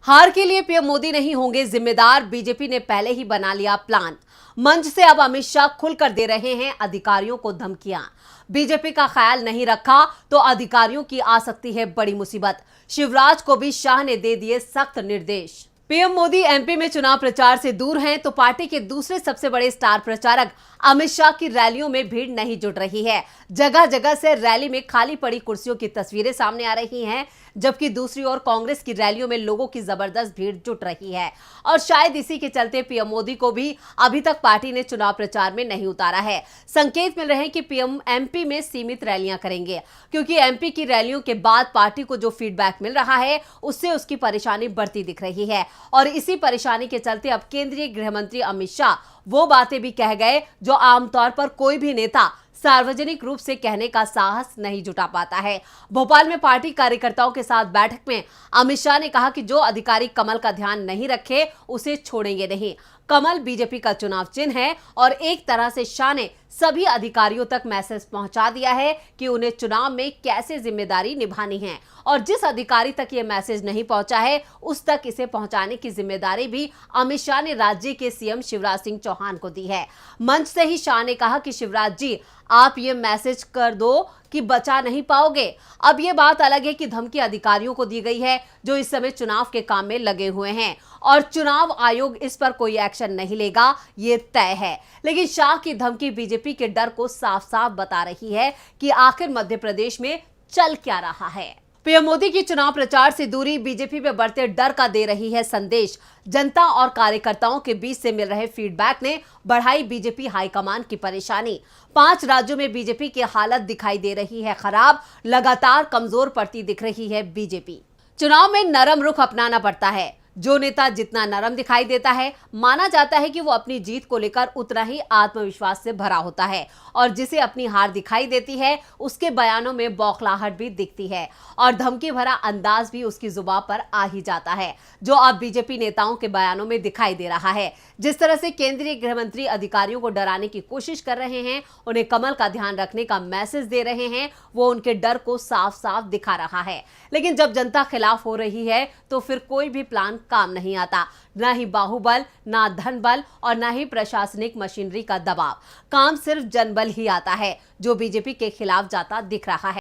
हार के लिए पीएम मोदी नहीं होंगे जिम्मेदार, बीजेपी ने पहले ही बना लिया प्लान। मंच से अब अमित शाह खुलकर दे रहे हैं अधिकारियों को धमकियां। बीजेपी का ख्याल नहीं रखा तो अधिकारियों की आ सकती है बड़ी मुसीबत। शिवराज को भी शाह ने दे दिए सख्त निर्देश। पीएम मोदी एमपी में चुनाव प्रचार से दूर हैं तो पार्टी के दूसरे सबसे बड़े स्टार प्रचारक अमित शाह की रैलियों में भीड़ नहीं जुट रही है। जगह जगह से रैली में खाली पड़ी कुर्सियों की तस्वीरें सामने आ रही हैं, जबकि दूसरी ओर कांग्रेस की रैलियों में लोगों की जबरदस्त भीड़ जुट रही है। और शायद इसी के चलते पीएम मोदी को भी अभी तक पार्टी ने चुनाव प्रचार में नहीं उतारा है। संकेत मिल रहे हैं कि पीएम एमपी में सीमित रैलियां करेंगे, क्योंकि एमपी की रैलियों के बाद पार्टी को जो फीडबैक मिल रहा है उससे उसकी परेशानी बढ़ती दिख रही है। और इसी परेशानी के चलते अब केंद्रीय गृह मंत्री अमित शाह वो बातें भी कह गए जो आमतौर पर कोई भी नेता सार्वजनिक रूप से कहने का साहस नहीं जुटा पाता है। भोपाल में पार्टी कार्यकर्ताओं के साथ बैठक में अमित शाह ने कहा कि जो अधिकारी कमल का ध्यान नहीं रखे उसे छोड़ेंगे नहीं। कमल बीजेपी का चुनाव चिन्ह है और एक तरह से शाह ने सभी अधिकारियों तक मैसेज पहुंचा दिया है कि उन्हें चुनाव में कैसे जिम्मेदारी निभानी है। और जिस अधिकारी तक ये मैसेज नहीं पहुंचा है उस तक इसे पहुंचाने की जिम्मेदारी भी अमित शाह ने राज्य के सीएम शिवराज सिंह चौहान को दी है। मंच से ही शाह ने कहा कि शिवराज जी, आप ये मैसेज कर दो कि बचा नहीं पाओगे। अब ये बात अलग है कि धमकी अधिकारियों को दी गई है जो इस समय चुनाव के काम में लगे हुए हैं और चुनाव आयोग इस पर कोई एक्शन नहीं लेगा, ये तय है। लेकिन शाह की धमकी बीजेपी के डर को साफ साफ बता रही है कि आखिर मध्य प्रदेश में चल क्या रहा है। पीएम मोदी की चुनाव प्रचार से दूरी बीजेपी में बढ़ते डर का दे रही है संदेश। जनता और कार्यकर्ताओं के बीच से मिल रहे फीडबैक ने बढ़ाई बीजेपी हाईकमान की परेशानी। 5 राज्यों में बीजेपी की हालत दिखाई दे रही है खराब, लगातार कमजोर पड़ती दिख रही है बीजेपी। चुनाव में नरम रुख अपनाना पड़ता है। जो नेता जितना नरम दिखाई देता है, माना जाता है कि वो अपनी जीत को लेकर उतना ही आत्मविश्वास से भरा होता है, और जिसे अपनी हार दिखाई देती है उसके बयानों में बौखलाहट भी दिखती है और धमकी भरा अंदाज भी उसकी जुबान पर आ ही जाता है, जो अब बीजेपी नेताओं के बयानों में दिखाई दे रहा है। जिस तरह से केंद्रीय गृह मंत्री अधिकारियों को डराने की कोशिश कर रहे हैं, उन्हें कमल का ध्यान रखने का मैसेज दे रहे हैं, वो उनके डर को साफ साफ दिखा रहा है। लेकिन जब जनता खिलाफ हो रही है तो फिर कोई भी प्लान काम नहीं आता, ना ही बाहुबल, ना धन बल और ना ही प्रशासनिक मशीनरी का दबाव। काम सिर्फ जनबल ही आता है, जो बीजेपी के खिलाफ जाता दिख रहा है।